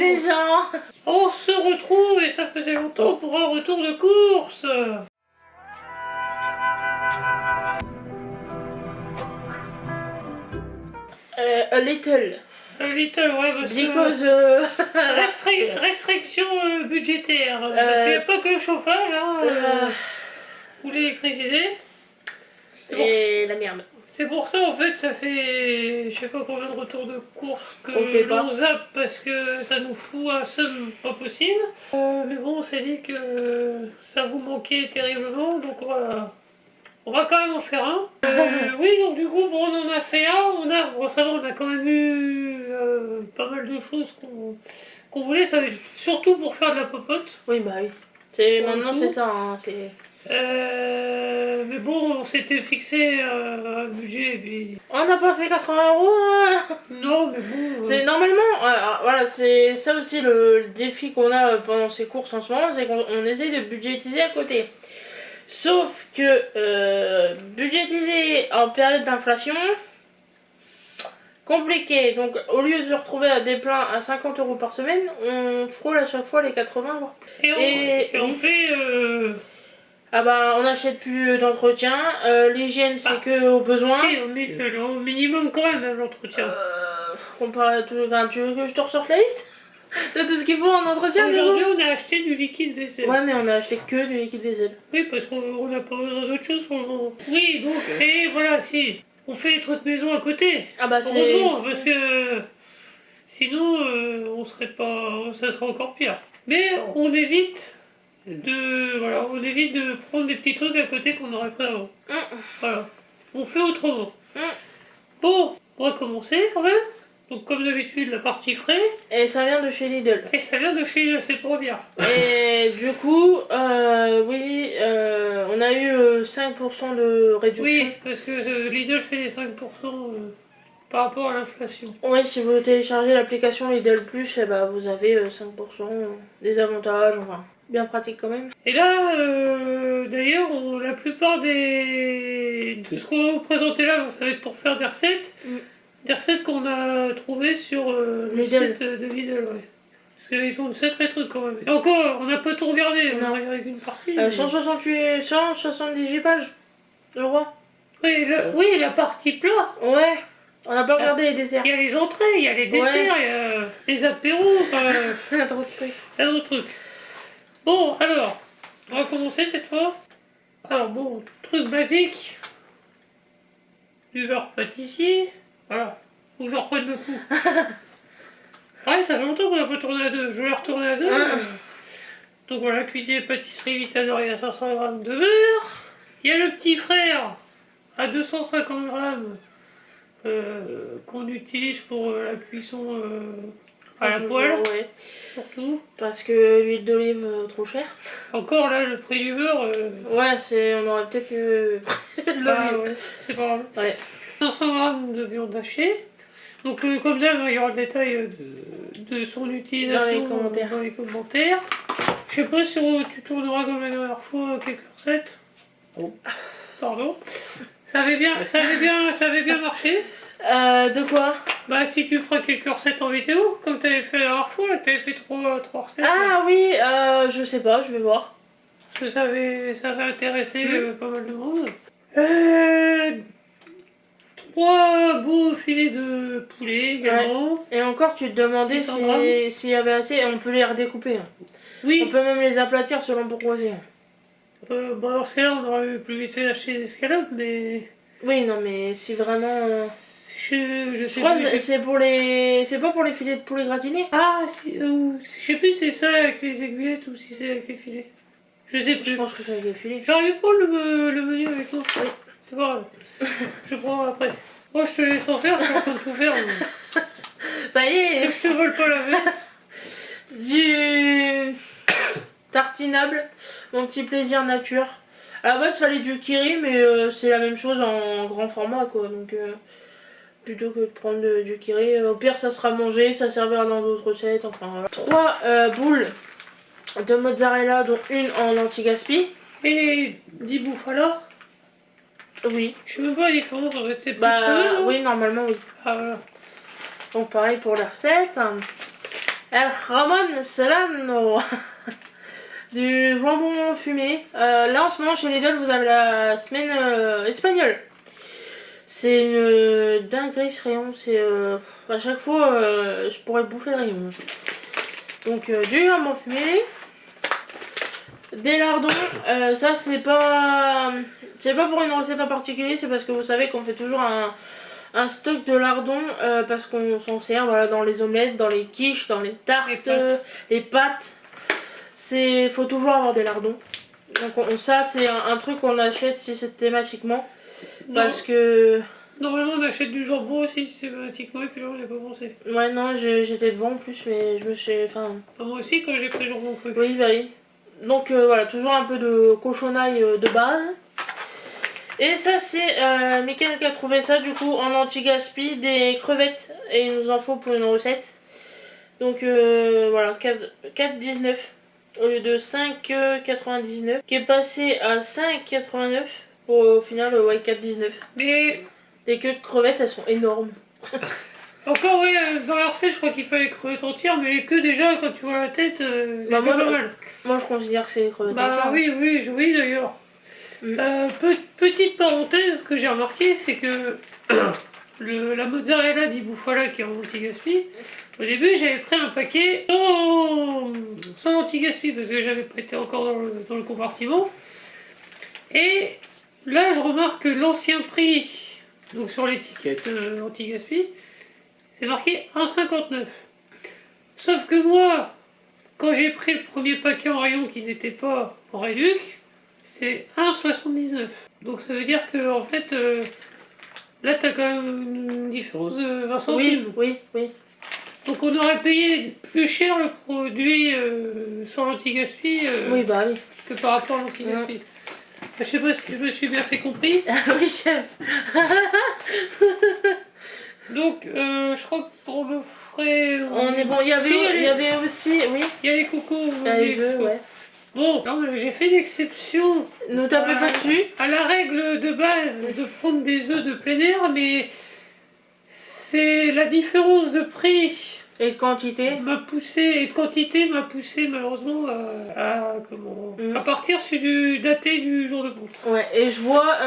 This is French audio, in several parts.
les gens. On se retrouve et ça faisait longtemps pour un retour de course. A little. Little, ouais, parce Because... que restriction budgétaire. Parce qu'il n'y a pas que le chauffage, hein, ou l'électricité. Et la merde. C'est pour ça, en fait, ça fait je sais pas combien de retours de course que l'on zappe parce que ça nous fout un seum pas possible. Mais bon, on s'est dit que ça vous manquait terriblement, donc on va quand même en faire un. Oui, donc du coup, bon, on en a fait un. Bon, ça va, on a quand même eu pas mal de choses qu'on voulait. Ça, surtout pour faire de la popote. Oui, bah oui. Maintenant, c'est ça. Hein, mais bon, on s'était fixé un budget et puis... On n'a pas fait 80 €. Hein. Non, mais bon... C'est normalement, voilà, c'est ça aussi le défi qu'on a pendant ces courses en ce moment, c'est qu'on essaie de budgétiser à côté. Sauf que budgétiser en période d'inflation, compliqué. Donc au lieu de se retrouver à des pleins à 50 € par semaine, on frôle à chaque fois les 80 voire plus. Et on fait... Ah bah on n'achète plus d'entretien, l'hygiène c'est que au besoin. Si, au minimum quand même l'entretien. Comparé à tout... Enfin, tu veux que je te ressorte la liste de tout ce qu'il faut en entretien? Aujourd'hui on a acheté du liquide vaisselle. Ouais, mais on a acheté que du liquide vaisselle. Oui, parce qu'on n'a pas besoin d'autre chose pour le moment. Oui, donc, et voilà, si, on fait les trucs maison à côté. Ah bah c'est... Heureusement, parce que sinon on serait pas... ça serait encore pire. Mais on évite de prendre des petits trucs à côté qu'on n'aurait pas avant. Voilà, on fait autrement. Bon, on va commencer quand même. Donc comme d'habitude, la partie frais. Et ça vient de chez Lidl. Et ça vient de chez Lidl, c'est pour dire. Et du coup, oui, on a eu 5% de réduction. Oui, parce que Lidl fait les 5% par rapport à l'inflation. Oui, si vous téléchargez l'application Lidl Plus, eh ben, vous avez 5% des avantages, enfin, bien pratique quand même. Et là, d'ailleurs, la plupart de ce qu'on va vous présenter là, ça va être pour faire des recettes. Des recettes qu'on a trouvées sur le site de Lidl, ouais. Parce qu'ils ont de sacrés trucs quand même. Et encore, on n'a pas tout regardé, on a regardé qu'une partie. 178 pages, je crois. Oui, la partie plat. Ouais, on n'a pas regardé les desserts. Il y a les entrées, il y a les desserts, il y a les apéros, Il y a trop de trucs. Il y a d'autres trucs. Bon, alors, on va commencer cette fois. Alors bon, truc basique. Du beurre pâtissier. Voilà, faut que je reprenne le coup. Ouais, ça fait longtemps qu'on n'a pas tourné à deux. Je vais la retourner à deux. Donc voilà, cuisinier pâtisserie Vitador, il y a 500 g de beurre. Il y a le petit frère à 250 g qu'on utilise pour la cuisson à la poêle. Ouais. Surtout. Parce que l'huile d'olive trop chère. Encore là, le prix du beurre. Ouais, on aurait peut-être eu de l'olive. Ouais, c'est pas grave. Ouais. 500 g de viande hachée. Donc comme d'hab, il y aura le détail de son utilisation dans les commentaires. Je sais pas si tu tourneras comme la dernière fois quelques recettes. Oh. Pardon. Ça avait bien marché. De quoi? Bah si tu feras quelques recettes en vidéo, comme tu avais fait la dernière fois, tu avais fait trois recettes. Ah oui, je sais pas, je vais voir. Parce que ça avait intéressé pas mal de monde. 3 beaux filets de poulet également. Ouais. Et encore, tu te demandais s'il y avait assez, on peut les redécouper. Oui. On peut même les aplatir selon pourquoi c'est. Bon, dans ce cas-là, on aurait eu plus vite fait d'acheter des escalopes, mais... Oui, non, mais si vraiment... Je crois que c'est pour les... C'est pas pour les filets de poulet gratinés? Ah, je sais plus si c'est ça avec les aiguillettes ou si c'est avec les filets. Je sais plus. Je pense que c'est avec les filets. J'aurais dû prendre le menu avec nous. Oui, c'est pas grave. Je prends après. Moi, je te laisse en faire, je suis en train de tout faire. Mais... Ça y est. Je te vole pas la vête. Du tartinable, mon petit plaisir nature. À la base, il fallait du kiri, mais c'est la même chose en grand format, quoi. Donc, plutôt que de prendre du kiri, au pire, ça sera mangé, ça servira dans d'autres recettes. Enfin, voilà. 3 boules de mozzarella, dont une en anti-gaspi. Et 10 bouffala. Oui. Je sais même pas la différence en fait. Oui, normalement, oui. Ah voilà. Donc, pareil pour la recette. El Ramon Serrano. Du jambon fumé. Là en ce moment chez Lidl vous avez la semaine espagnole. C'est une dinguerie ce rayon. C'est à chaque fois je pourrais bouffer le rayon. Donc du jambon fumé. Des lardons, ça c'est pas pour une recette en particulier, c'est parce que vous savez qu'on fait toujours un stock de lardons parce qu'on s'en sert voilà, dans les omelettes, dans les quiches, dans les tartes, les pâtes. Faut toujours avoir des lardons. Donc ça c'est un truc qu'on achète systématiquement parce que... Normalement on achète du jambon aussi systématiquement et puis là on n'a pas pensé. Ouais non j'étais devant en plus mais je me suis... Enfin... Moi aussi quand j'ai pris le jambon cru. Oui bah oui. Donc voilà, toujours un peu de cochonaille de base. Et ça c'est Mickaël qui a trouvé ça du coup en anti-gaspi, des crevettes. Et il nous en faut pour une recette. Donc voilà, 4,19 au lieu de 5,99. Qui est passé à 5,89 pour au final ouais, 4,19. Mais les queues de crevettes elles sont énormes. Encore oui, dans la recette je crois qu'il fallait crevettes entières, mais les queues déjà quand tu vois la tête, bah, c'est pas mal. Moi je considère que c'est des crevettes entières. Bah oui d'ailleurs. Petite parenthèse que j'ai remarqué, c'est que la mozzarella di bufala qui est en anti-gaspi, au début j'avais pris un paquet sans anti-gaspi parce que j'avais pas été encore dans le compartiment. Et là je remarque que l'ancien prix, donc sur l'étiquette anti-gaspi, c'est marqué 1,59. Sauf que moi, quand j'ai pris le premier paquet en rayon qui n'était pas en réduc, c'est 1,79. Donc ça veut dire que en fait, là t'as quand même une différence de 20 centimes. Oui. Donc on aurait payé plus cher le produit sans l'anti-gaspi Oui bah oui. que par rapport à l'anti-gaspi. Je sais pas si je me suis bien fait compris. Oui chef. Donc je crois que pour le frais... On est bon, il y avait aussi, oui. Il y a les cocos. Les œufs, ouais. Bon, j'ai fait l'exception. Ne tapez pas dessus. À la règle de base de prendre des œufs de plein air, mais c'est la différence de prix et de quantité m'a poussé malheureusement à partir sur du daté du jour de ponte. Ouais, et je vois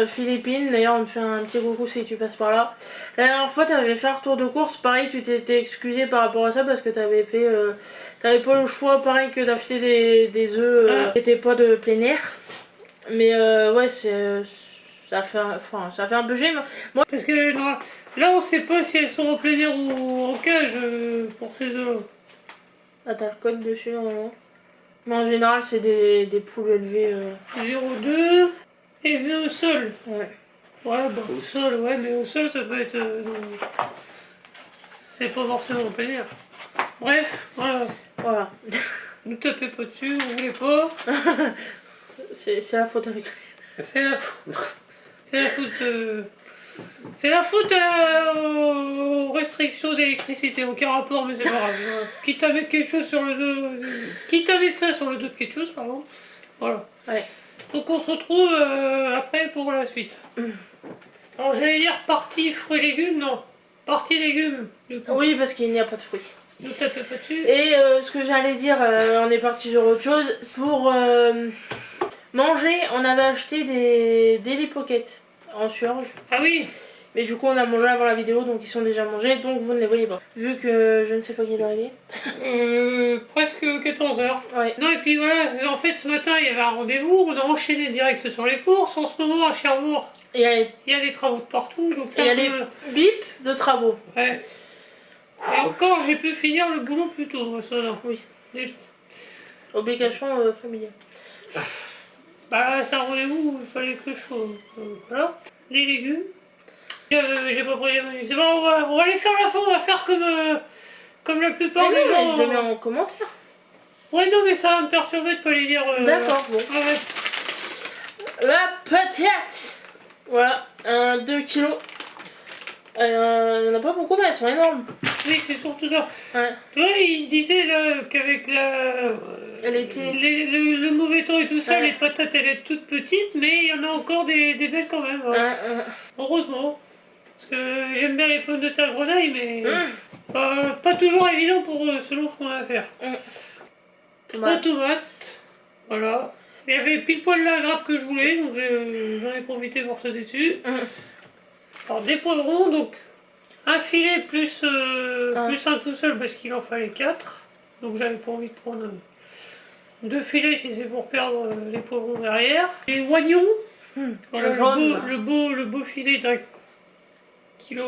Philippine, d'ailleurs on te fait un petit coucou si tu passes par là. La dernière fois t'avais fait un retour de course, pareil tu t'étais excusé par rapport à ça parce que t'avais fait t'avais pas le choix pareil que d'acheter des œufs qui étaient pas de plein air. Mais ouais ça fait un peu gêne. Moi parce que là on sait pas si elles sont en plein air ou en cage pour ces œufs. Ah t'as le code dessus normalement. Mais en général c'est des poules élevées 0,2 élevé au sol. Ouais. Ouais bah au sol, ouais, mais au sol ça peut être... c'est pas forcément en plein air. Bref, voilà. Ne tapez pas dessus, vous voulez pas. C'est la faute avec. C'est la faute. C'est la faute aux restrictions d'électricité, aucun rapport, mais c'est pas grave. Voilà. Quitte à mettre quelque chose sur le dos. Quitte à mettre ça sur le dos de quelque chose, pardon. Voilà. Ouais. Donc on se retrouve après pour la suite. Alors j'allais dire partie fruits et légumes, non. Partie légumes. Oui, parce qu'il n'y a pas de fruits. Ne tapez pas dessus. Et ce que j'allais dire, on est parti sur autre chose. Pour manger, on avait acheté des Daily Pocket en surge. Ah oui. Mais du coup, on a mangé avant la vidéo, donc ils sont déjà mangés, donc vous ne les voyez pas. Vu que je ne sais pas quelle heure il est. Presque 14h. Ouais. Non, et puis voilà, en fait ce matin il y avait un rendez-vous, on a enchaîné direct sur les courses. En ce moment à Cherbourg, il y a des travaux de partout. Donc il y a les bips de travaux. Ouais. Et encore, j'ai pu finir le boulot plus tôt, ça non. Oui. Déjà. Obligation familiale. Bah, c'est un rendez-vous où il fallait que je sois. Voilà. Les légumes. J'ai pas pris les menus. C'est bon, on va les faire la fin, on va faire comme la plupart des gens. Je les mets en commentaire. Ouais, non, mais ça va me perturber de pas les dire. D'accord, bon. Ouais. La patate. Voilà, 2 kilos. Il n'y en a pas beaucoup, mais elles sont énormes. Oui, c'est surtout ça. Ouais. Tu vois, il disait là qu'avec le mauvais temps et tout ça, les patates elles étaient toutes petites, mais il y en a encore des belles quand même. Ouais. Heureusement. Parce que j'aime bien les pommes de terre grenaille, mais Mmh. pas toujours évident pour selon ce qu'on a à faire. Trois tomates, voilà. Il y avait pile poil la grappe que je voulais, donc j'en ai profité pour sauter dessus. Alors des poivrons, donc un filet plus un tout seul parce qu'il en fallait 4. Donc j'avais pas envie de prendre 2 filets si c'est pour perdre les poivrons derrière. Les oignons, voilà, le beau filet d'1,5 kg.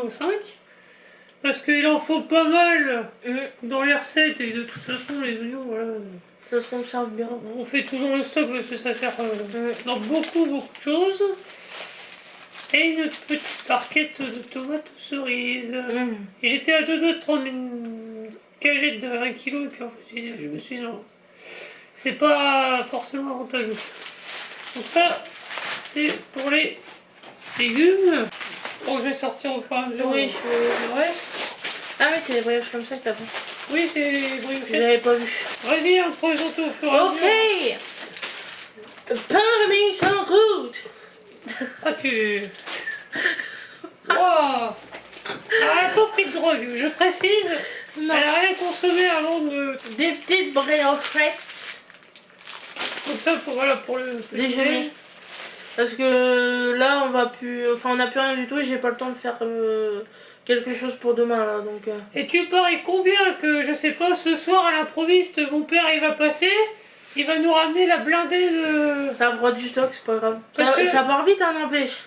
Parce qu'il en faut pas mal dans les recettes et de toute façon les oignons, voilà. Ça se conserve bien. On fait toujours le stock parce que ça sert dans beaucoup de choses. Et une petite barquette de tomates cerises. J'étais à 2 doigts de prendre une cagette de 1 kg et puis en fait je me suis dit non, c'est pas forcément avantageux. Donc ça, c'est pour les légumes. Bon, je vais sortir au fur et à mesure. Oui, le reste. Ah oui, c'est des brioches comme ça que t'as fait. Oui, c'est les briochettes. J'avais pas vu. Vas-y, on présente au fur et à mesure. Ok. Pain de mie sans croûte. Ah, tu... Wow. Elle a pas pris de drogue, je précise. Non. Elle a rien consommé avant de... Des petites briochettes. Comme ça, pour le Déjeuner. Parce que là, on va plus... Enfin, on n'a plus rien du tout et j'ai pas le temps de faire quelque chose pour demain, là, donc... Et tu paries combien que, je sais pas, ce soir à l'improviste, mon père, il va passer, il va nous ramener la blindée de... Ça fera du stock, c'est pas grave. Parce Ça part vite, hein, n'empêche.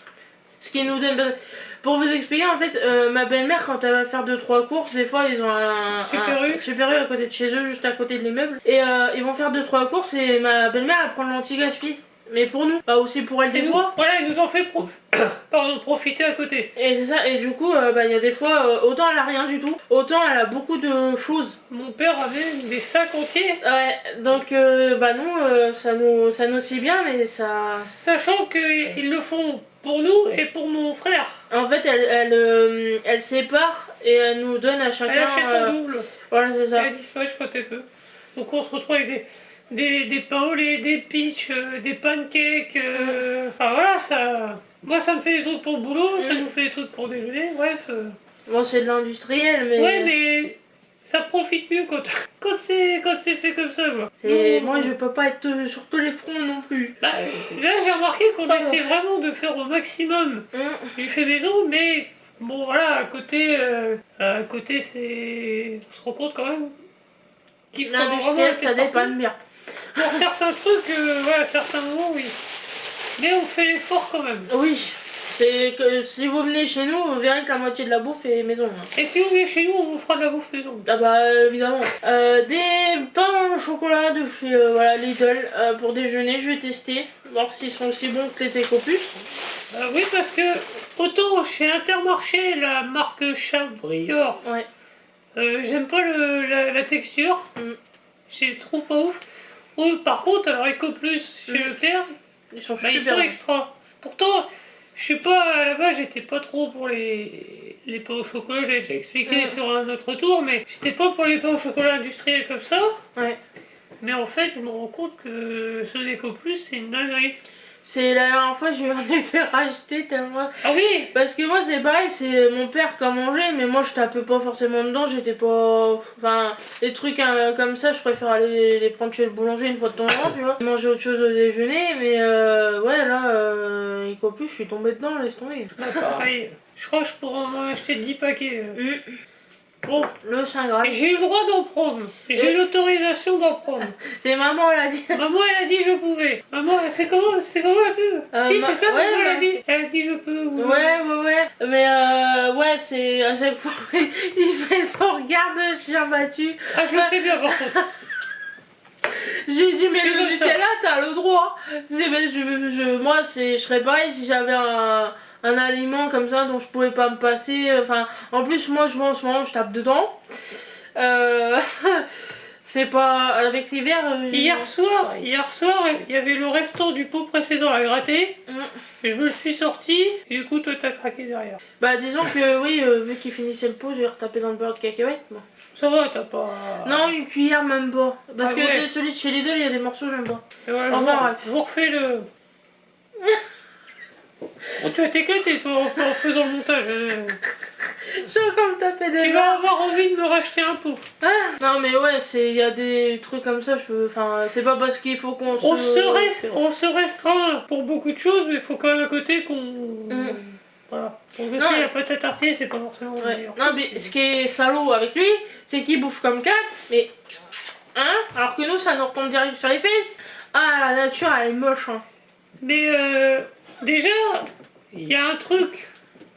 Ce qui nous donne... Pour vous expliquer, en fait, ma belle-mère, quand elle va faire 2-3 courses, des fois, ils ont un Super U à côté de chez eux, juste à côté de l'immeuble. Et ils vont faire 2-3 courses et ma belle-mère, elle prend l'anti-gaspi. Mais pour nous, pas aussi pour elle des fois. Voilà, elle nous en fait profiter à côté. Et c'est ça, et du coup, il y a des fois, autant elle a rien du tout, autant elle a beaucoup de choses. Mon père avait des sacs entiers. Ouais, donc nous, ça nous sied bien, mais ça... Sachant qu'ils le font pour nous et pour mon frère. En fait, elle sépare et elle nous donne à chacun... Elle achète en double. Voilà, c'est ça. Elle dispatche quand elle peut. Donc on se retrouve avec des pains au lait, des peach, des pancakes. Enfin voilà, ça... Moi ça me fait des trucs pour le boulot, ça nous fait des trucs pour déjeuner, bref. Bon, c'est de l'industriel, mais... Ouais, mais ça profite mieux quand c'est fait comme ça, quoi. Moi, je peux pas être sur tous les fronts non plus. Bah, là, j'ai remarqué qu'on essaie vraiment de faire au maximum du fait maison, mais bon, voilà, à côté c'est... On se rend compte quand même qu'il faut L'industriel, ça dépanne bien. Pour certains trucs, voilà, certains moments, oui. Mais on fait l'effort quand même. Oui, c'est que si vous venez chez nous, vous verrez que la moitié de la bouffe est maison. Et si vous venez chez nous, on vous fera de la bouffe maison. Ah bah évidemment. Des pains au chocolat de chez Lidl pour déjeuner, je vais tester, voir s'ils sont aussi bons que les Écopus. Oui, parce que autant chez Intermarché, la marque Chabrior, Ouais. j'aime pas la texture, je trouve pas ouf. Ou, par contre, alors Ecoplus chez Leclerc, Ils sont ils super sont bons. extra. Pourtant, je suis pas là-bas, j'étais pas trop pour les pains au chocolat, j'ai déjà expliqué sur un autre tour, mais j'étais pas pour les pains au chocolat industriels comme ça. Ouais. Mais en fait, je me rends compte que ceux d'Ecoplus, c'est une dinguerie. C'est la dernière fois, je lui en ai fait racheter tellement. Ah oui! Parce que moi, c'est pareil, c'est mon père qui a mangé, mais moi, je tapais pas forcément dedans, j'étais pas. Enfin, les trucs comme ça, je préfère aller les prendre chez le boulanger une fois de temps en temps, tu vois. Manger autre chose au déjeuner, mais ouais, là, Ecoplus, je suis tombée dedans, laisse tomber. Pareil. Je crois que je pourrais en acheter 10 paquets. Bon, le Saint Graal. J'ai eu le droit d'en prendre. J'ai l'autorisation d'en prendre. C'est maman, elle a dit. Maman, elle a dit je pouvais. Maman, c'est comment la pub? Si, c'est ça, ouais, maman, elle a dit. Elle a dit je peux. Ouais. Mais ouais, c'est à chaque fois, il fait son regard de chien battu. Ah, je le fais bien par contre. J'ai dit, mais Je suis le comme ça. Nutella, t'as le droit. Moi, je serais pareil si j'avais un aliment comme ça dont je pouvais pas me passer. Enfin, en plus, moi, je vois en ce moment, je tape dedans. C'est pas. Avec l'hiver. Hier soir, il y avait le restant du pot précédent à gratter. Et je me le suis sorti. Et du coup, toi, t'as craqué derrière. Bah, disons que oui, vu qu'il finissait le pot, j'ai retapé dans le beurre de cacahuètes. Bon. Ça va, t'as pas. Non, une cuillère, même pas. Parce Ah, que ouais. c'est celui de chez Lidl, il y a des morceaux, j'aime pas. Et voilà, Enfin, bref. je vous refais le. Oh, tu vas t'éclater toi en faisant le montage. J'ai encore me taper des Tu barres. vas avoir envie de me racheter un pot. Ah, non mais ouais, il y a des trucs comme ça, je peux... Enfin, c'est pas parce qu'il faut qu'on On se restreint pour beaucoup de choses, mais il faut quand même à côté qu'on... Voilà. Bon, je sais, la patate artiste, c'est pas forcément le Ouais. meilleur. Non, mais ce qui est salaud avec lui, c'est qu'il bouffe comme 4, mais... Hein? Alors que nous, ça nous retombe direct sur les fesses. Ah, la nature, elle est moche, hein. Mais déjà, il y a un truc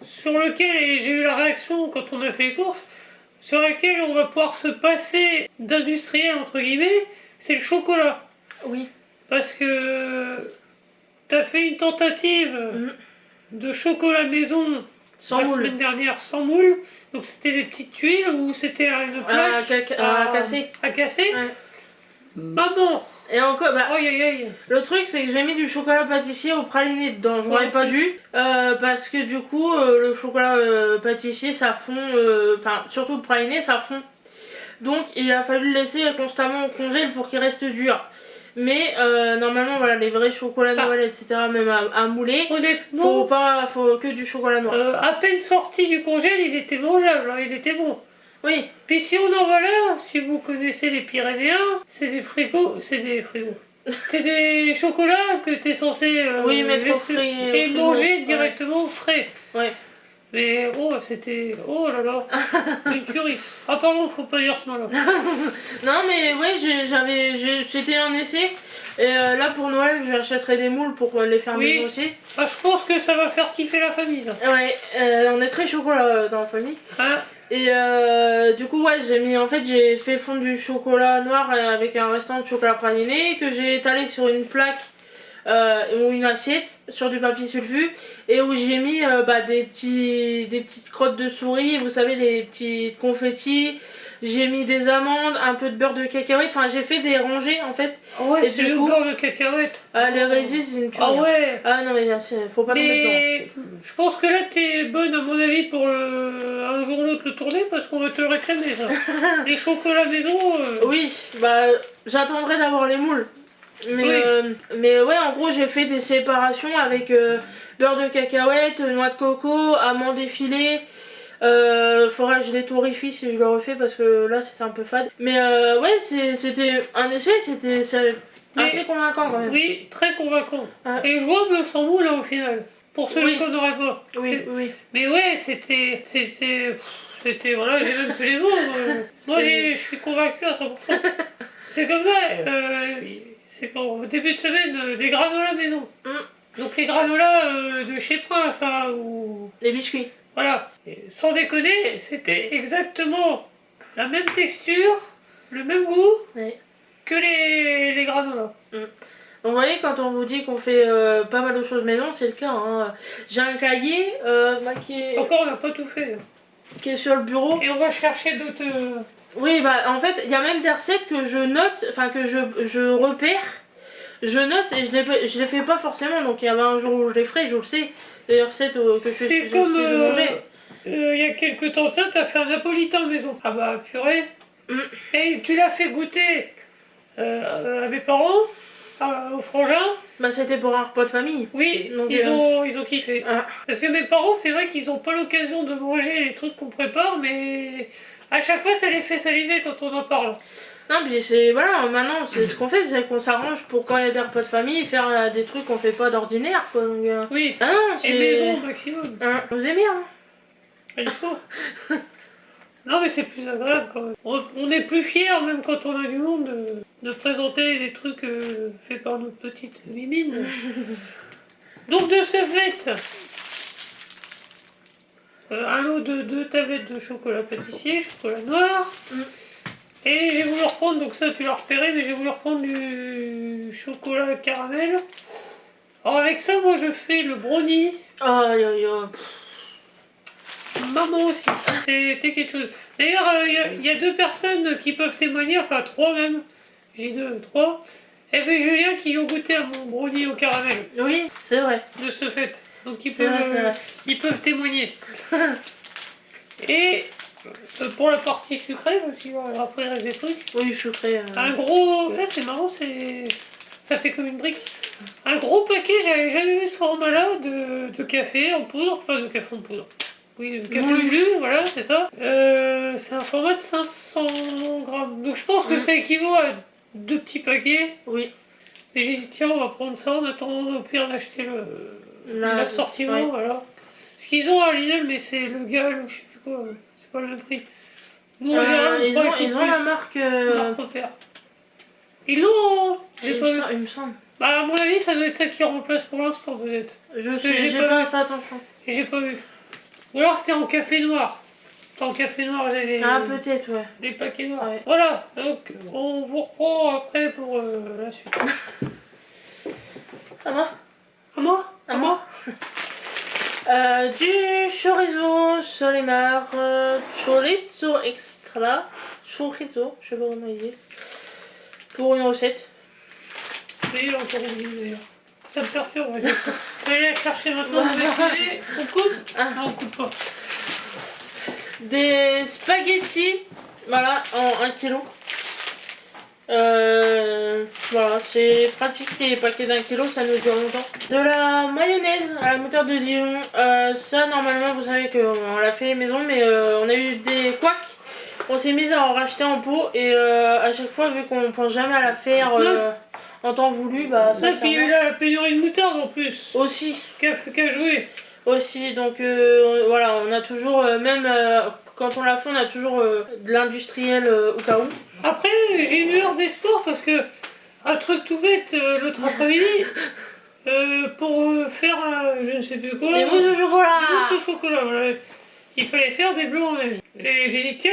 sur lequel j'ai eu la réaction quand on a fait les courses, sur lequel on va pouvoir se passer d'industriel, entre guillemets, c'est le chocolat. Oui. Parce que t'as fait une tentative de chocolat maison Sans la moule. semaine dernière sans moule. Donc c'était des petites tuiles ou c'était une plaque À casser. à casser. Ouais. Maman. Et encore, bah, Aïe aïe aïe. le truc c'est que j'ai mis du chocolat pâtissier au praliné dedans, j'aurais pas dû, parce que du coup le chocolat pâtissier ça fond, enfin surtout le praliné ça fond. Donc il a fallu le laisser constamment au congèle pour qu'il reste dur. Mais normalement voilà les vrais chocolats Noël etc même à mouler, Honnêtement, faut que du chocolat noir. à peine sorti du congèle, il était mangeable, hein, il était bon. Oui. Puis si on en va là, si vous connaissez les Pyrénéens, c'est des frigos. C'est des chocolats que t'es censé mettre au frais, et manger ouais. directement frais. Ouais. Mais c'était... Oh là là, une tuerie. Ah pardon, faut pas dire ce mot-là. Non mais ouais, c'était un essai. Et là pour Noël, j'achèterai des moules pour les faire maison aussi. Ah, je pense que ça va faire kiffer la famille. Là. Ouais, on est très chocolat dans la famille. Ah. Et du coup ouais, j'ai fait fondre du chocolat noir avec un restant de chocolat praliné que j'ai étalé sur une plaque ou une assiette sur du papier sulfu et où j'ai mis des petites crottes de souris, vous savez les petits confettis. J'ai mis des amandes, un peu de beurre de cacahuète, enfin j'ai fait des rangées en fait. Ah ouais, et c'est du le coup, beurre de cacahuète. Les résistes, c'est une tuerie. Ah ouais. Ah non mais faut pas tomber dedans. Mais je pense que là t'es bonne à mon avis pour un jour ou l'autre le tourner parce qu'on va te le réclamer ça. Les chocolats maison. Oui, bah j'attendrai d'avoir les moules. Mais ouais, en gros j'ai fait des séparations avec beurre de cacahuète, noix de coco, amandes effilées. Faudrait que je les torréfie si je le refais parce que là c'était un peu fade. Mais ouais, c'était un essai, c'était assez convaincant quand même. Oui, très convaincant. Et jouable sans moule au final. Pour celui qu'on n'aurait pas. Oui. Mais ouais, c'était voilà, j'ai même plus les mots. Moi je suis convaincu à 100%. C'est comme là, c'est quand au début de semaine, des granolas maison. Donc les granolas de chez Prince, hein, ou... Les biscuits. Voilà. Et sans déconner, c'était exactement la même texture, le même goût que les granolas. Donc vous voyez, quand on vous dit qu'on fait pas mal de choses maison, c'est le cas. Hein. J'ai un cahier Encore, on n'a pas tout fait. Qui est sur le bureau. Et on va chercher d'autres... Oui, bah en fait, il y a même des recettes que je note, enfin que je repère. Je note et je les fais pas forcément, donc il y avait un jour où je les ferai, je le sais. Des recettes que je suis comme de manger. Il y a quelques temps ça, t'as fait un napolitain maison. Ah bah purée. Et tu l'as fait goûter à mes parents, aux frangins. Bah c'était pour un repas de famille. Oui, donc, ils ont kiffé. Parce que mes parents, c'est vrai qu'ils ont pas l'occasion de manger les trucs qu'on prépare, mais à chaque fois ça les fait saliver quand on en parle. Non, puis c'est voilà, maintenant c'est ce qu'on fait, c'est qu'on s'arrange pour quand il y a des repas de famille, faire des trucs qu'on fait pas d'ordinaire quoi. Donc, oui, ah non, et maison au maximum. Vous aimez bien. Il faut. Non mais c'est plus agréable quand même. On est plus fiers même quand on a du monde de présenter des trucs faits par notre petite mimine. Donc de ce fait, un lot de 2 tablettes de chocolat pâtissier, chocolat noir. Et j'ai voulu reprendre, donc ça tu l'as repéré, mais j'ai voulu reprendre du chocolat caramel. Alors avec ça, moi je fais le brownie. Maman aussi, c'était quelque chose. D'ailleurs, il y a 2 personnes qui peuvent témoigner, enfin 3 même. J'ai 2, 3. Eve et Julien qui ont goûté à mon brownie au caramel. Oui, c'est vrai. De ce fait. Donc ils peuvent témoigner. Et pour la partie sucrée, parce qu'après il reste des trucs. Oui, sucré. Un gros... Là c'est marrant, c'est Ça fait comme une brique. Un gros paquet, j'avais jamais vu ce format-là de café en poudre. Enfin, de café en poudre. Oui, de café moulu, voilà, c'est ça. C'est un format de 500 grammes. Donc je pense que ça équivaut à 2 petits paquets. Oui. Et j'ai dit, tiens, on va prendre ça en attendant au pire d'acheter l'assortiment, ouais. voilà. Ce qu'ils ont à Lidl, mais c'est le Gal ou je sais plus quoi, c'est pas le même prix. Nous, en général, ils ont la marque. Marque Repère. Ils l'ont, j'ai pas vu. Il me semble. Bah, à mon avis, ça doit être ça qui remplace pour l'instant, peut-être. J'ai pas fait attention. J'ai pas vu. Ou alors c'était en café noir. En café noir, vous avez Ah, peut-être, ouais. des paquets noirs. Ouais. Voilà, donc on vous reprend après pour la suite. À moi À moi À moi Du chorizo solimar, chorizo extra, chorizo, je sais pas comment il dit, pour une recette. Oui, j'ai encore oublié d'ailleurs. Ça me perturbe, je vais aller la chercher maintenant. On coupe Non, on coupe pas. Des spaghettis, voilà, en 1 kg. Voilà, c'est pratique, les paquets d'1 kg, ça nous dure longtemps. De la mayonnaise à la moutarde de Dijon, ça normalement vous savez qu'on l'a fait maison, mais on a eu des couacs. On s'est mis à en racheter en pot et à chaque fois, vu qu'on pense jamais à la faire en temps voulu, bah ça. Et puis il y a eu la pénurie de moutarde en plus. Aussi. Qu'à jouer. Aussi, donc voilà, on a toujours, même quand on la fait, on a toujours de l'industriel au cas où. Après, j'ai une lueur d'espoir parce que, un truc tout bête, l'autre après-midi, pour faire je ne sais plus quoi. Des mousses au chocolat. Des mousses au chocolat, voilà. Il fallait faire des blancs en neige. Et j'ai dit, tiens,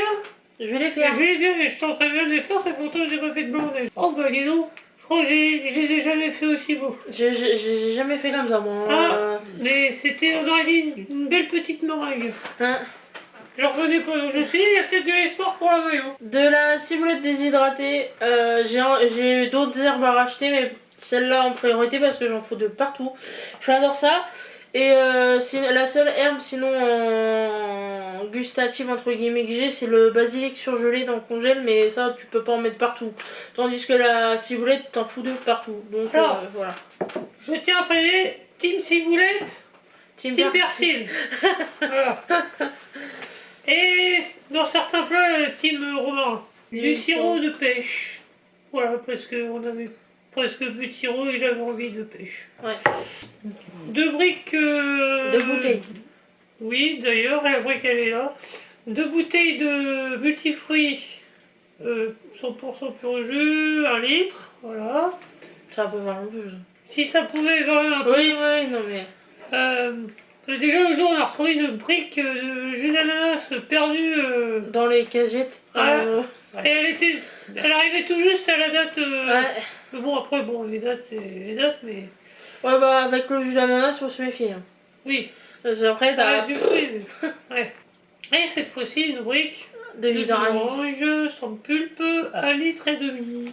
je vais les faire. Je vais bien, mais je suis en train bien de les faire, ça fait longtemps que j'ai pas fait de blancs en neige. Oh bah dis donc, je crois que je les ai jamais fait aussi beaux. J'ai jamais fait comme ça, moi. Mais c'était, on aurait dit, une belle petite meringue. Hein. Je revenais pas, donc je me suis dit, il y a peut-être de l'espoir pour la maillot. De la ciboulette déshydratée, j'ai d'autres herbes à racheter, mais celle-là en priorité parce que j'en fous de partout. J'adore ça. Et la seule herbe sinon gustative entre guillemets que j'ai, c'est le basilic surgelé dans le congèle, mais ça tu peux pas en mettre partout. Tandis que la ciboulette t'en fous de partout. Donc alors, voilà. Je tiens à préciser, team ciboulette, team persil. Voilà. Et dans certains plats, team romarin. Du sirop de pêche. Voilà, parce qu'on avait presque plus de sirop et j'avais envie de pêche. Ouais. 2 briques... De bouteilles. Oui, d'ailleurs, la brique elle est là. 2 bouteilles de multifruits 100% pur jus, 1 litre, voilà. Ça peut faire un peu. Si ça pouvait quand même un peu. Oui, non mais... déjà le jour on a retrouvé une brique de jus d'ananas perdue dans les cagettes. Et elle arrivait tout juste à la date. Ouais. Mais bon, après, bon, les dates, c'est les dates, mais. Ouais, bah avec le jus d'ananas, faut se méfier. Hein. Oui. Parce qu'après, ça reste du fruit. Mais... ouais. Et cette fois-ci, une brique de jus d'orange sans pulpe, 1,5 litre.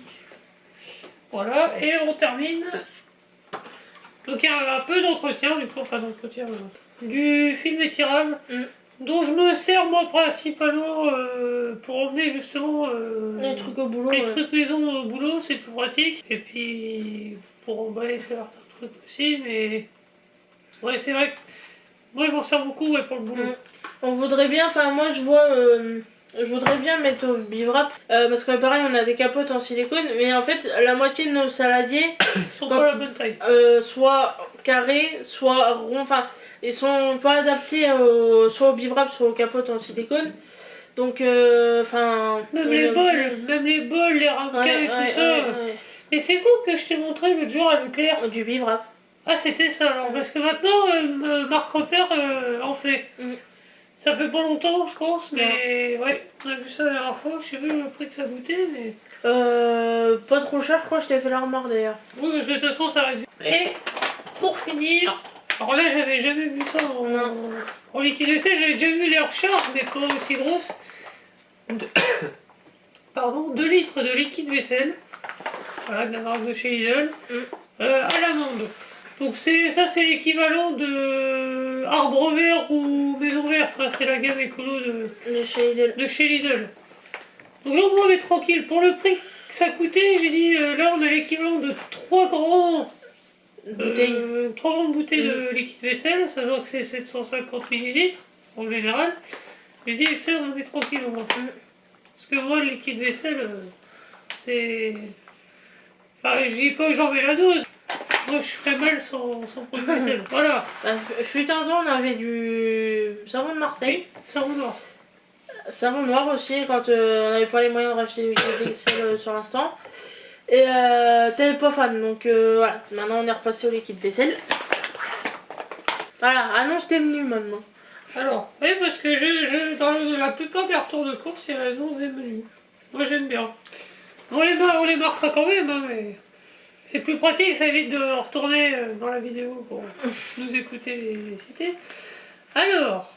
Voilà, et on termine. Donc il y a un peu d'entretien, du coup, enfin d'entretien, du film étirable. Dont je me sers moi principalement pour emmener justement les trucs au boulot. Les trucs maison au boulot, c'est plus pratique. Et puis pour emballer certains trucs aussi, mais ouais, c'est vrai que moi je m'en sers beaucoup pour le boulot. On voudrait bien, enfin moi je voudrais bien mettre au bivrap parce que pareil on a des capotes en silicone, mais en fait la moitié de nos saladiers sont pas la bonne taille. Soit carrés, soit ronds, enfin ils sont pas adaptés soit au bivrap soit aux capotes en silicone. Donc enfin même les bols, les ramequins et tout ça. Mais c'est beau que je t'ai montré l'autre jour à Leclerc. Du bivrap. Ah c'était ça alors, parce que maintenant Marc Repère en fait. Ça fait pas longtemps je pense, mais ouais, on a vu ça la dernière fois, je sais plus le prix que ça coûtait, mais... pas trop cher, je crois que je t'ai fait la remarque d'ailleurs. Oui, parce que de toute façon ça reste... Et pour finir, alors là j'avais jamais vu ça en liquide vaisselle, j'avais déjà vu les recharges, mais pas aussi grosses. Pardon, 2 litres de liquide vaisselle, voilà, de la marque de chez Lidl, à l'amande. Donc ça c'est l'équivalent de Arbre Vert ou Maison Verte, c'est la gamme écolo de chez Lidl. Donc là, on est tranquille. Pour le prix que ça coûtait, j'ai dit, là, on a l'équivalent de 3 grandes bouteilles de liquide vaisselle. Ça doit que c'est 750 millilitres en général. J'ai dit, avec ça, on est tranquille au moins. Parce que moi, le liquide vaisselle, c'est... Enfin, je dis pas que j'en mets la dose. Moi, je ferais mal sans produit vaisselle. Voilà. Bah, fut un temps, on avait du savon de Marseille. Savon noir. Savon noir aussi, quand on n'avait pas les moyens de racheter du liquide vaisselle sur l'instant. Et t'avais pas fan, donc voilà. Maintenant, on est repassé au liquide vaisselle. Voilà, annonce tes menus maintenant. Alors, oui, parce que dans la plupart des retours de course, il y a l'annonce des menus. Moi, j'aime bien. On les marquera quand même, hein, mais c'est plus pratique, ça évite de retourner dans la vidéo pour nous écouter les citer. Alors,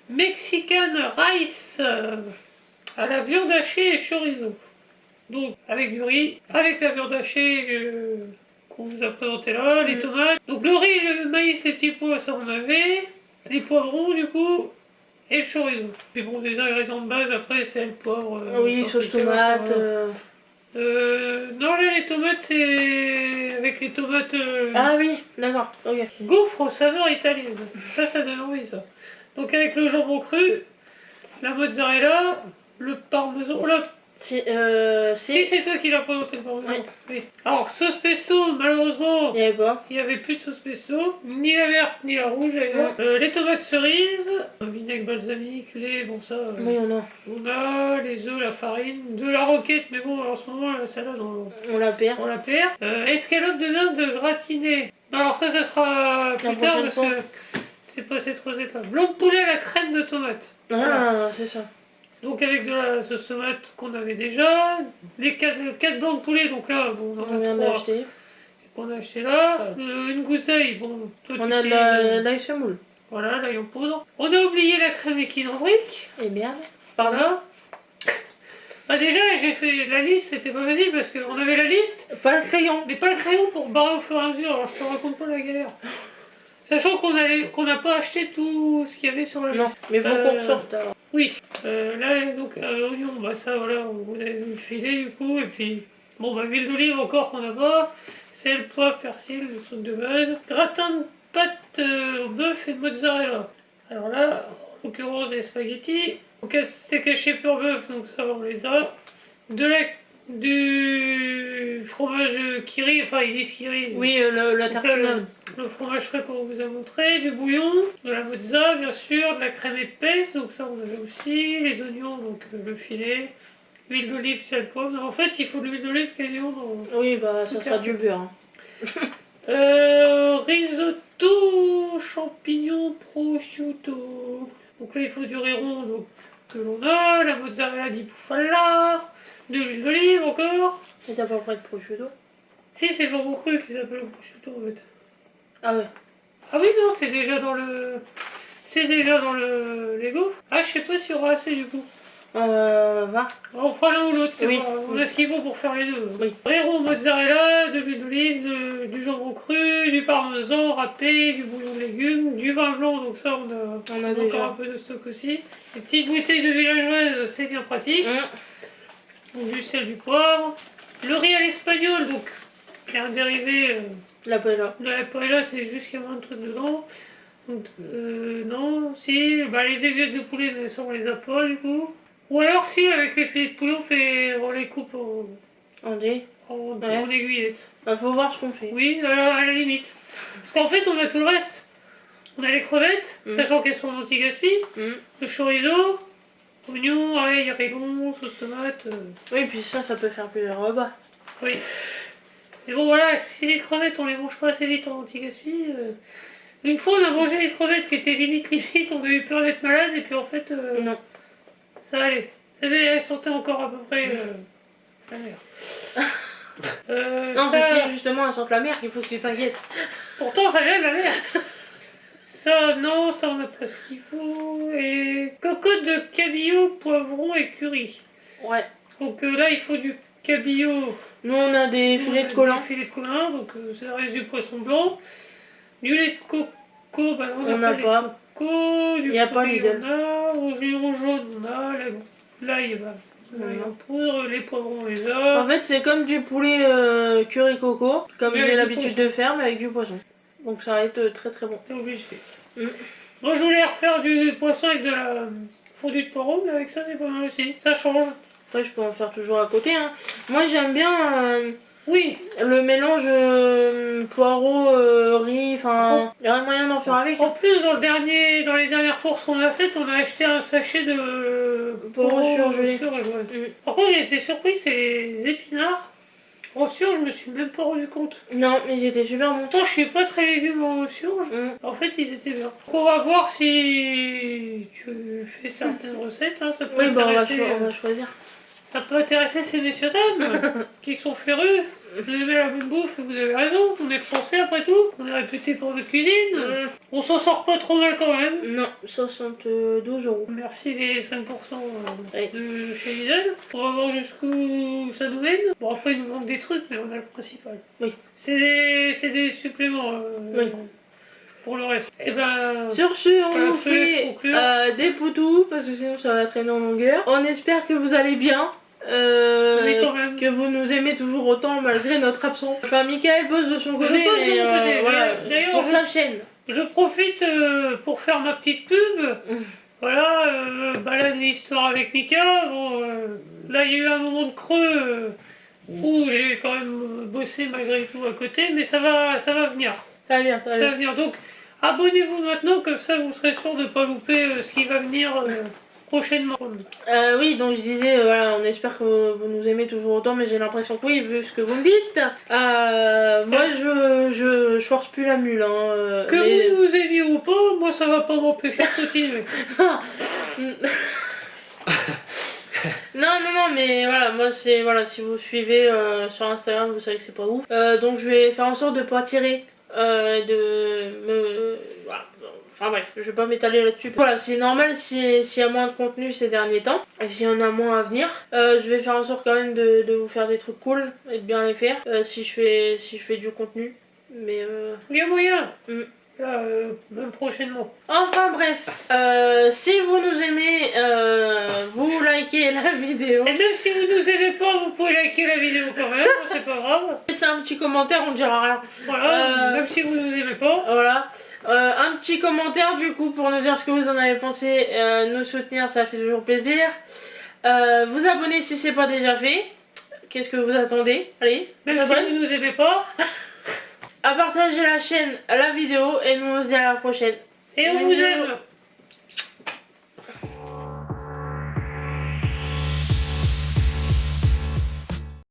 Mexican Rice à la viande hachée et chorizo. Donc, avec du riz, avec la viande hachée qu'on vous a présenté là, les tomates. Donc, le riz, le maïs, les petits pois, ça on avait. Les poivrons, du coup, et le chorizo. Mais bon, les ingrédients de base, après, c'est le poivre. Oui, sauce tomate. Non, là, les tomates, c'est avec les tomates. Ah oui, d'accord, ok. Gaufre aux saveurs italiennes. Ça donne envie, ça. Donc, avec le jambon cru, la mozzarella, le parmesan. Oh là, si, c'est toi qui l'as présenté le parmesan. Oui. Alors, sauce pesto, malheureusement, Il y avait pas. il n'y avait plus de sauce pesto, ni la verte ni la rouge d'ailleurs. Les tomates cerises, vinaigre balsamique, lait, bon ça. Oui, on a. On a les œufs, la farine, de la roquette, mais bon, en ce moment, la salade, On la perd. on la perd. Escalope de dinde gratinée. Alors, ça sera plus tard parce que c'est pas cette recette-là. Blanc de poulet à la crème de tomate. Ah, Voilà. c'est ça. Donc avec de la sauce tomate qu'on avait déjà, les 4 blancs de poulet, donc là bon, On vient d'acheter. qu'on a acheté là, une gousse d'ail, bon, toi On tu a de utilises, l'ail semoule. voilà, l'ail en poudre. On a oublié la crème équilibrique, Et merde. voilà. Bah déjà j'ai fait la liste, c'était pas facile parce qu'on avait la liste, Pas le crayon. mais pas le crayon pour barrer au fur et à mesure, alors je te raconte pas la galère. Sachant qu'on n'a pas acheté tout ce qu'il y avait sur la liste. Non, mais faut qu'on ressorte alors. Oui, là donc oignon, bah ça voilà, on a le filet du coup, et puis bon bah huile d'olive encore qu'on n'a pas, sel, poivre, persil, le truc de base. Gratin de pâte au bœuf et de mozzarella. Alors là, en l'occurrence des spaghettis, donc steak haché pur bœuf, donc ça on les a. Du fromage Kiri, enfin ils disent Kiri. Oui, la tartine. Le fromage frais qu'on vous a montré, du bouillon, de la mozza bien sûr, de la crème épaisse, donc ça on avait aussi, les oignons, donc le filet, l'huile d'olive, sel, poivre. En fait il faut de l'huile d'olive quasiment dans... Oui, bah ça sera du beurre. Risotto, champignons, prosciutto. Donc là il faut du riz rond donc, que l'on a, la mozzarella di bufala, de l'huile d'olive encore. Et t'as pas près de prosciutto? Si c'est jambon cru qui s'appelle le prosciutto en fait. Ah ouais. Ah oui, non, c'est déjà dans le... C'est déjà dans les gaufres. Ah, je sais pas s'il y aura assez du coup. Va. On fera l'un ou l'autre, Oui. On a ce qu'il faut pour faire les deux. Oui. Rero, mozzarella, de l'huile d'olive, du jambon cru, du parmesan râpé, du bouillon de légumes, du vin blanc, donc ça on a déjà. encore un peu de stock aussi. Les petites bouteilles de villageoise, c'est bien pratique. Donc du sel, du poivre. Le riz à l'espagnol, donc qui est un dérivé... La paella. La paella, c'est juste qu'il y a moins de trucs dedans. Donc, non, si, bah les aiguillettes de poulet, mais ça on les a pas du coup. Ou alors si, avec les filets de poulet, on les coupe On dit. en aiguillettes. Bah faut voir ce qu'on fait. Oui, à la limite. Parce qu'en fait, on a tout le reste. On a les crevettes, sachant qu'elles sont anti-gaspi. Le chorizo, oignons, ail, haricot, sauce tomate. Oui, puis ça peut faire plusieurs repas. Oui. Mais bon voilà, si les crevettes on les mange pas assez vite en anti-gaspi, une fois on a mangé les crevettes qui étaient limite, on a eu peur d'être malade et puis en fait Non. ça allait. Elles sentaient encore à peu près la mer. Non, c'est justement elles sentent la mer qu'il faut que tu t'inquiètes. Pourtant ça vient de la mer. Ça non, ça on a pas ce qu'il faut. Et cocotte de cabillaud, poivron et curry. Ouais. Donc là il faut du cabillaud. Nous on a des filets de colin. Des filets de colin, donc ça reste du poisson blanc. Du lait de coco, bah non, On n'a pas. Coco, du y a pas poulet, Lidl. on a, au giron jaune, on a, l'ail, bah, l'ail en poudre, les poivrons, on les a. En fait, c'est comme du poulet curry coco, comme Mais j'ai avec du l'habitude poisson. de faire, mais avec du poisson. Donc ça va être très très bon. T'es obligé. Mm. Moi, je voulais refaire du poisson avec de la fondue de poireau, mais avec ça, c'est pas mal aussi. Ça change. Après, je peux en faire toujours à côté. Hein. Moi, j'aime bien Oui. le mélange poireau, riz, enfin, il y a moyen d'en faire avec. En plus, dans les dernières courses qu'on a faites, on a acheté un sachet de Poireaux surgelés. surgelés, ouais. Mm. Par contre, j'ai été surpris, c'est les épinards. En surge, je me suis même pas rendu compte. Non, mais ils étaient super bons. Pourtant, je suis pas très légumes en surge. Mm. En fait, ils étaient bien. Donc, on va voir si tu fais certaines recettes. Hein. Ça peut Oui, bah intéresser, on va choisir. ça peut intéresser ces messieurs dames qui sont férus. Vous aimez la bonne bouffe, vous avez raison. On est français après tout. On est réputé pour notre cuisine. Mm. On s'en sort pas trop mal quand même. Non, 72 €. Merci les 5% Ouais. de chez Lidl. On va voir jusqu'où ça nous mène. Bon, après, il nous manque des trucs, mais on a le principal. Oui. C'est des suppléments Oui. pour le reste. Et ben, Sur ce, on Voilà, vous je te laisse fait conclure. des poutous, parce que sinon ça va traîner en longueur. On espère que vous allez bien. oui, quand même. Que vous nous aimez toujours autant malgré notre absence. Enfin, Michael bosse de son côté, bosse de mais mon côté, voilà, d'ailleurs, pour je- sa chaîne. Je profite pour faire ma petite pub. Voilà, balade et histoire avec Mika. Bon, là, il y a eu un moment de creux où j'ai quand même bossé malgré tout à côté, mais ça va venir. Ça va bien, ça va Ça bien. va venir. Donc, abonnez-vous maintenant, comme ça vous serez sûr de ne pas louper ce qui va venir prochainement. Oui, donc je disais, voilà, on espère que vous nous aimez toujours autant, mais j'ai l'impression que oui, vu ce que vous me dites. Moi, je force plus la mule. Hein, Que mais- vous nous aimiez ou pas, moi ça va pas m'empêcher de continuer. Non, mais voilà, moi c'est voilà, si vous suivez sur Instagram, vous savez que c'est pas ouf. Donc je vais faire en sorte de pas tirer, voilà. Enfin bref, je vais pas m'étaler là-dessus. Voilà, c'est normal s'il y a moins de contenu ces derniers temps, et s'il y en a moins à venir. Je vais faire en sorte quand même de vous faire des trucs cool et de bien les faire si je fais du contenu. Mais Il y a moyen. Mm. Là, même prochainement. enfin bref, si vous nous aimez, vous likez la vidéo. Et même si vous nous aimez pas, vous pouvez liker la vidéo quand même, c'est pas grave. Laissez un petit commentaire, on dira rien. Voilà, même si vous nous aimez pas. Voilà. Un petit commentaire du coup pour nous dire ce que vous en avez pensé, nous soutenir, ça fait toujours plaisir. Vous abonner si c'est pas déjà fait. Qu'est-ce que vous attendez? Allez, Même si s'abonne. vous nous aimez pas. À partager la chaîne, la vidéo, et nous on se dit à la prochaine. Et on Bisous. vous aime.